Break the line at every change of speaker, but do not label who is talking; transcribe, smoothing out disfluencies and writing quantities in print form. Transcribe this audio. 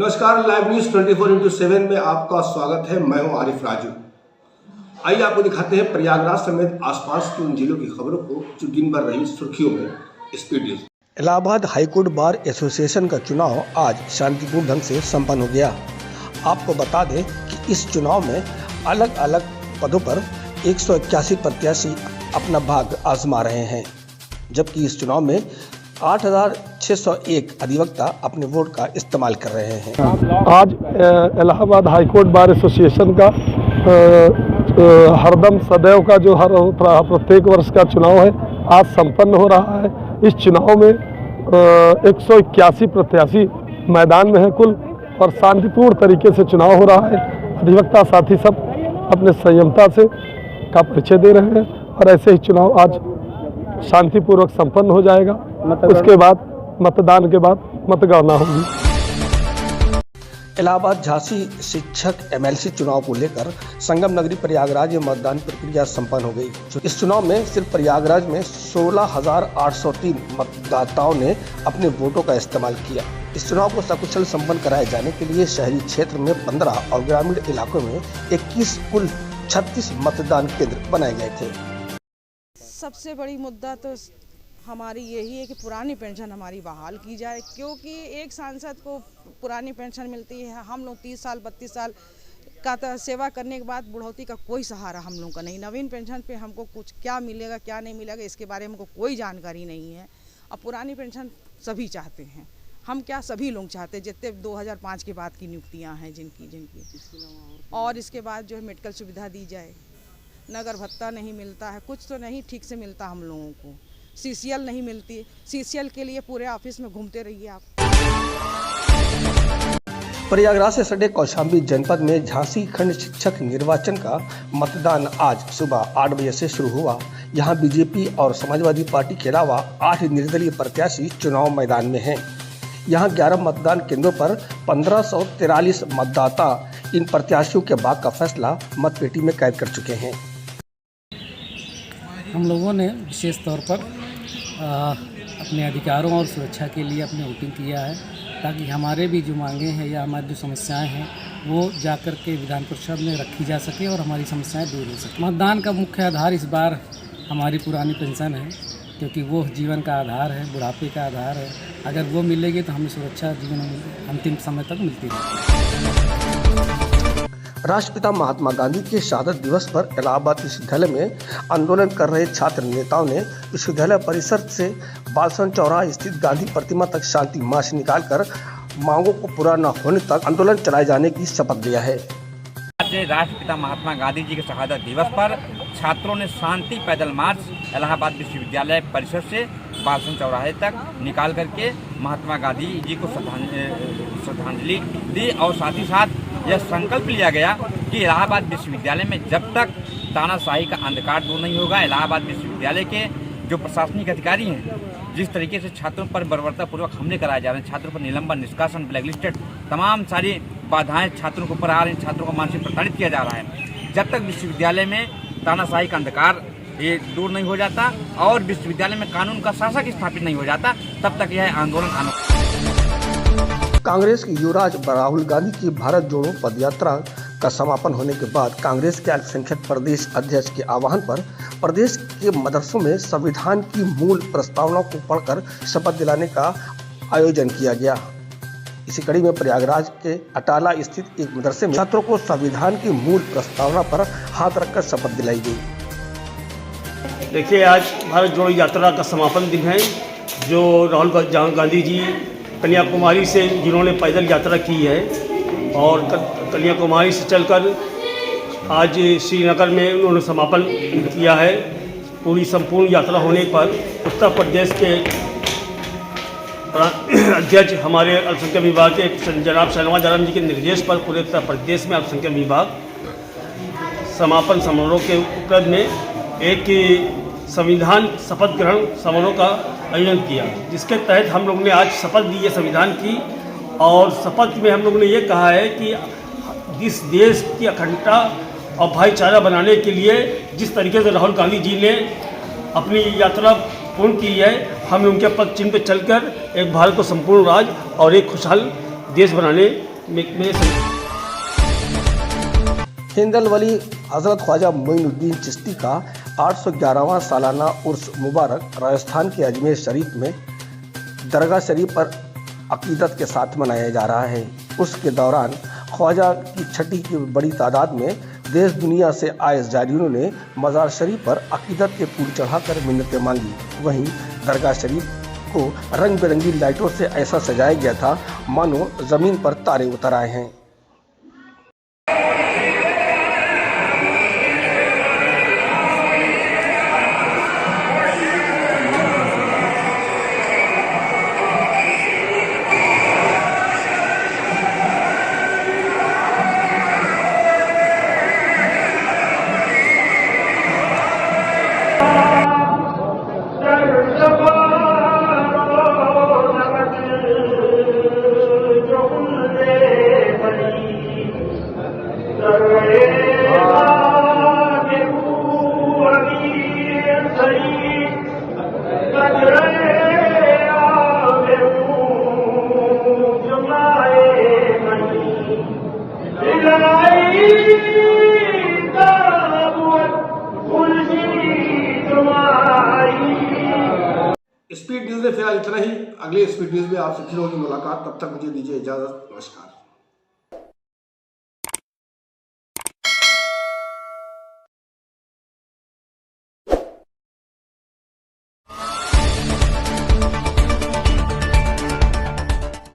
नमस्कार, live news 24/7 में आपका स्वागत है। मैं हूं आरिफ राजू। आइए आपको दिखाते हैं प्रयागराज समेत आसपास की उन जिलों की खबरों को जो दिन भर रही सुर्खियों में। इस video Allahabad high court bar association का चुनाव आज शांतिपूर्ण ढंग से संपन्न हो गया। आपको बता दें कि इस चुनाव में अलग अलग पदों पर 181 प्रत्याशी अपना भाग्य आजमा रहे हैं, जबकि इस चुनाव में 8,601 अधिवक्ता अपने वोट का इस्तेमाल कर रहे हैं।
आज इलाहाबाद हाईकोर्ट बार एसोसिएशन का हरदम सदैव का जो हर प्रत्येक वर्ष का चुनाव है आज संपन्न हो रहा है। इस चुनाव में 181 प्रत्याशी मैदान में है कुल, और शांतिपूर्ण तरीके से चुनाव हो रहा है। अधिवक्ता साथी सब अपने संयमता से का परिचय दे रहे हैं और ऐसे ही चुनाव आज शांतिपूर्वक संपन्न हो जाएगा। उसके बाद मतदान के बाद मतगणना होगी।
इलाहाबाद झांसी शिक्षक एमएलसी चुनाव को लेकर संगम नगरी प्रयागराज में मतदान प्रक्रिया संपन्न हो गई। इस चुनाव में सिर्फ प्रयागराज में 16,803 मतदाताओं ने अपने वोटों का इस्तेमाल किया। इस चुनाव को सकुशल संपन्न कराए जाने के लिए शहरी क्षेत्र में 15 और ग्रामीण इलाकों में 21 कुल 36 मतदान केंद्र बनाए गए थे।
सबसे बड़ी मुद्दा तो हमारी यही है कि पुरानी पेंशन हमारी बहाल की जाए, क्योंकि एक सांसद को पुरानी पेंशन मिलती है। हम लोग 30 साल 32 साल का सेवा करने के बाद बुढ़ौती का कोई सहारा हम लोग का नहीं। नवीन पेंशन पे हमको कुछ क्या मिलेगा क्या नहीं मिलेगा इसके बारे में हमको कोई जानकारी नहीं है। अब पुरानी पेंशन सभी चाहते हैं, हम क्या सभी लोग चाहते हैं जितने 2005 के बाद की नियुक्तियाँ हैं जिनकी और इसके बाद जो है मेडिकल सुविधा दी जाए। नगर भत्ता नहीं मिलता है, कुछ तो नहीं ठीक से मिलता हम लोगों को। सीसीएल नहीं मिलती, सीसीएल के लिए पूरे ऑफिस में घूमते रहिए आप।
प्रयागराज से सटे कौशाम्बी जनपद में झांसी खंड शिक्षक निर्वाचन का मतदान आज सुबह 8 बजे से शुरू हुआ। यहां बीजेपी और समाजवादी पार्टी के अलावा 8 निर्दलीय प्रत्याशी चुनाव मैदान में हैं। यहां 11 मतदान केंद्रों पर 1543 मतदाता इन प्रत्याशियों के भाग्य का फैसला मतपेटी में कैद कर चुके हैं।
हम लोगों ने विशेष तौर पर अपने अधिकारों और सुरक्षा के लिए अपने वोटिंग किया है, ताकि हमारे भी जो मांगे हैं या हमारी जो समस्याएं हैं वो जाकर के विधान परिषद में रखी जा सके और हमारी समस्याएं दूर हो सके। मतदान का मुख्य आधार इस बार हमारी पुरानी पेंशन है, क्योंकि वो जीवन का आधार है, बुढ़ापे का आधार है। अगर वो मिलेगी तो हमें सुरक्षा जीवन में अंतिम समय तक मिलती रहेगी।
राष्ट्रपिता महात्मा गांधी के शहादत दिवस पर इलाहाबाद विश्वविद्यालय में आंदोलन कर रहे छात्र नेताओं ने विश्वविद्यालय परिसर से बालसन चौराहा स्थित गांधी प्रतिमा तक शांति मार्च निकालकर मांगों को पूरा न होने तक आंदोलन चलाए जाने की शपथ लिया है।
आज राष्ट्रपिता महात्मा गांधी जी के शहादत दिवस पर छात्रों ने शांति पैदल मार्च इलाहाबाद विश्वविद्यालय परिसर से बालसन चौराहे तक निकाल करके महात्मा गांधी जी को श्रद्धांजलि दी और साथ ही साथ यह संकल्प लिया गया कि इलाहाबाद विश्वविद्यालय में जब तक तानाशाही का अंधकार दूर नहीं होगा, इलाहाबाद विश्वविद्यालय के जो प्रशासनिक अधिकारी हैं जिस तरीके से छात्रों पर बर्बरतापूर्वक हमले कराए जा रहे हैं, छात्रों पर निलंबन, निष्कासन, ब्लैकलिस्टेड तमाम सारी बाधाएं छात्रों के ऊपर आ रही हैं, छात्रों को मानसिक प्रताड़ित किया जा रहा है। जब तक विश्वविद्यालय में तानाशाही का अंधकार ये दूर नहीं हो जाता और विश्वविद्यालय में कानून का शासक स्थापित नहीं हो जाता, तब तक यह आंदोलन
कांग्रेस के युवराज राहुल गांधी की भारत जोड़ो पदयात्रा का समापन होने के बाद कांग्रेस के अल्पसंख्यक प्रदेश अध्यक्ष के आह्वान पर प्रदेश के मदरसों में संविधान की मूल प्रस्तावना को पढ़कर शपथ दिलाने का आयोजन किया गया। इसी कड़ी में प्रयागराज के अटाला स्थित एक मदरसे में छात्रों को संविधान की मूल प्रस्तावना पर हाथ रखकर शपथ दिलाई गई।
देखिए, आज भारत जोड़ो यात्रा का समापन दिन है, जो राहुल गांधी जी कन्याकुमारी से जिन्होंने पैदल यात्रा की है और कन्याकुमारी से चलकर आज श्रीनगर में उन्होंने समापन किया है। पूरी संपूर्ण यात्रा होने पर उत्तर प्रदेश के अध्यक्ष हमारे अल्पसंख्यक विभाग के जनाब शहनवाज आलम जी के निर्देश पर पूरे उत्तर प्रदेश में अल्पसंख्यक विभाग समापन समारोह के उपलक्ष्य में एक संविधान शपथ ग्रहण समारोह का आयोजन किया, जिसके तहत हम लोग ने आज शपथ ली है संविधान की। और शपथ में हम लोग ने ये कहा है कि इस देश की अखंडता और भाईचारा बनाने के लिए जिस तरीके से राहुल गांधी जी ने अपनी यात्रा पूर्ण की है, हमें उनके पद चिन्ह पर चलकर एक भारत को संपूर्ण राज और एक खुशहाल देश बनाने
हिंदल वली हज़रत ख्वाजा मोइनुद्दीन चिश्ती का 811वां सालाना उर्स मुबारक राजस्थान के अजमेर शरीफ में दरगाह शरीफ पर अकीदत के साथ मनाया जा रहा है। उसके दौरान ख्वाजा की छठी की बड़ी तादाद में देश दुनिया से आए ज़ायरीनों ने मज़ार शरीफ पर अकीदत के फूल चढ़ाकर मिन्नतें मांगी। वहीं दरगाह शरीफ को रंग बिरंगी लाइटों से ऐसा सजाया गया था मानो ज़मीन पर तारे उतर आए हैं। स्पीड न्यूज़ में फिलहाल इतना ही। अगले स्पीड न्यूज़ में आपसे फिर होगी मुलाकात। तब तक मुझे दीजिए इजाज़त। नमस्कार।